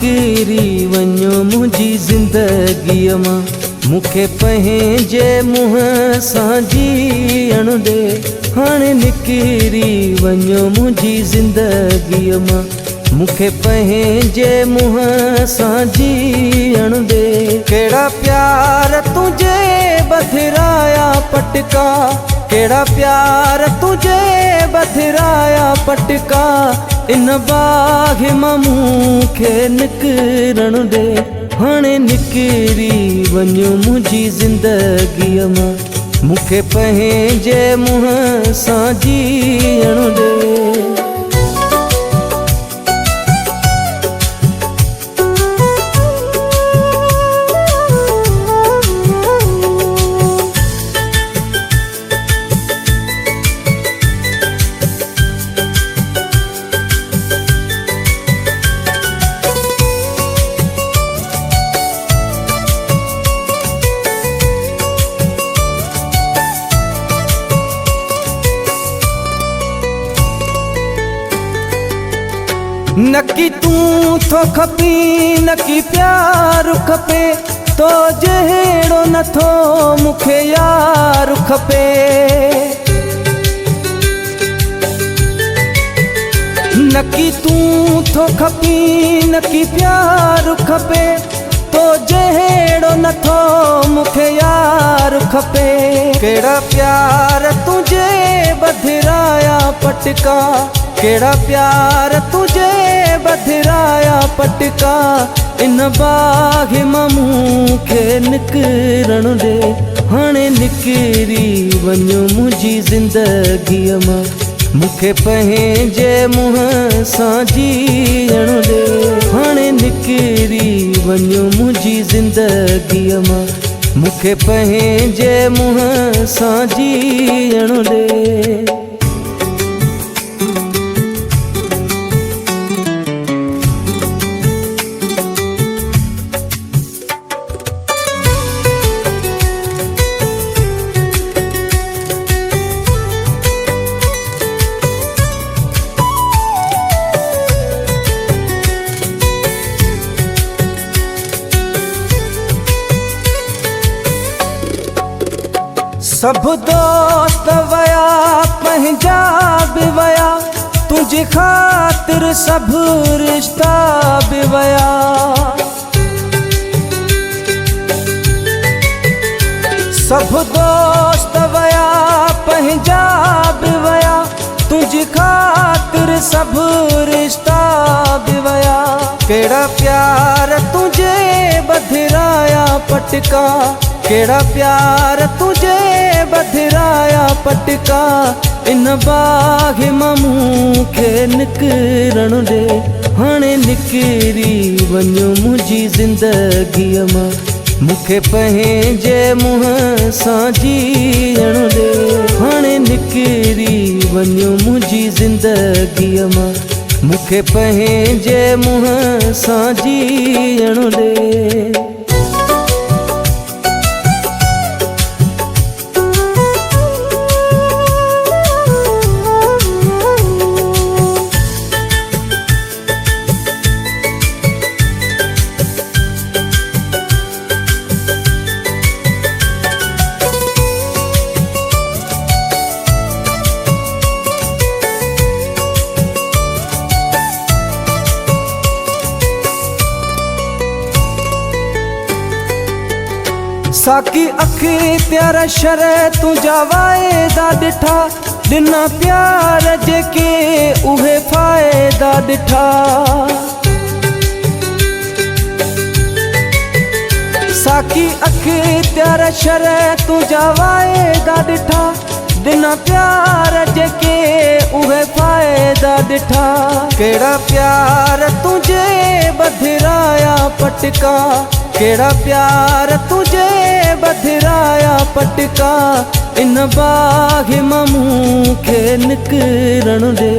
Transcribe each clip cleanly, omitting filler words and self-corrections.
निकिरी वञो मुंहिंजी ज़िंदगीअ मां, मूंखे पंहिंजे मुंहं सां जीअण ॾे। हाणे निकिरी वञो मुंहिंजी ज़िंदगीअ मां, मूंखे पंहिंजे मुंहं सां जीअण ॾे। कहिड़ा प्यार तुंहिंजे बधिराया पटका, कहिड़ा प्यार तुंहिंजे बधिराया पटका, इन बाग़ मां मूंखे निकिरण ॾे। हाणे निकिरी वञो मुंहिंजी ज़िंदगीअ मां, मूंखे पंहिंजे मुंहं सां जीअण ॾे। नकी तूं थो खपी, नकी प्यार खपे, तो जहिड़ो नथो मूंखे यार खपे। नकी तूं थो खपी, नकी प्यार खपे, तो जहिड़ो नथो मूंखे यार खपे। कहिड़ा प्यार तुंहिंजे बधिराया पटका, कहिड़ा प्यार तुंहिंजे बधिराया पटका, इन बाग़ मां मूंखे निकिरण ॾे। हाणे निकिरी वञो मुंहिंजी ज़िंदगीअ मां, मूंखे पंहिंजे मुंहं सां जीअण ॾे। हाणे निकिरी वञो मुंहिंजी ज़िंदगीअ मां, मूंखे पंहिंजे मुंहं सां जीअण ॾे। सब दोस्त वया पंहिंजा बि वया, तुंहिंजी ख़ातिर सब रिश्ता बि वया। सब दोस्त वया पंहिंजा बि वया, तुंहिंजी ख़ातिर सब रिश्ता बि वया। कहिड़ा प्यार तुंहिंजे बधिराया पटका, कहिड़ा प्यार तुंहिंजे बधिराया पटका, इन बाग़ मां मूंखे निकिरण ॾे। हाणे निकिरी वञो मुंहिंजी ज़िंदगीअ मां, मूंखे पंहिंजे मुंहं सां जीअण ॾे। हाणे निकिरी वञो मुंहिंजी ज़िंदगीअ मां, मूंखे पंहिंजे मुंहं सां जीअण ॾे। साकी अखी त्यारा शर तुंहिंजा वाइदा ॾिठा, ॾिना प्यार जेके उहे फ़ाइदा ॾिठा। साकी अखी त्यारा शर तुंहिंजा वाइदा ॾिठा, ॾिना प्यार जेके उहे फ़ाइदा ॾिठा। कहिड़ा प्यार तुंहिंजे बधिराया पटका, कहिड़ा प्यार तुंहिंजे बधिराया पटका, इन बाग़ मां मूंखे निकिरण ॾे।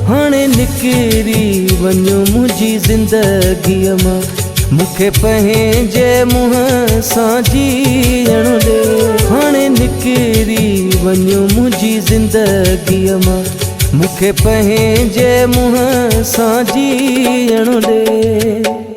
हाणे निकिरी वञो मुंहिंजी ज़िंदगीअ मां, मूंखे पंहिंजे मुंहं सां जीअण ॾे। हाणे निकिरी वञो मुंहिंजी ज़िंदगीअ मां, मूंखे पंहिंजे मुंहं सां जीअण ॾे।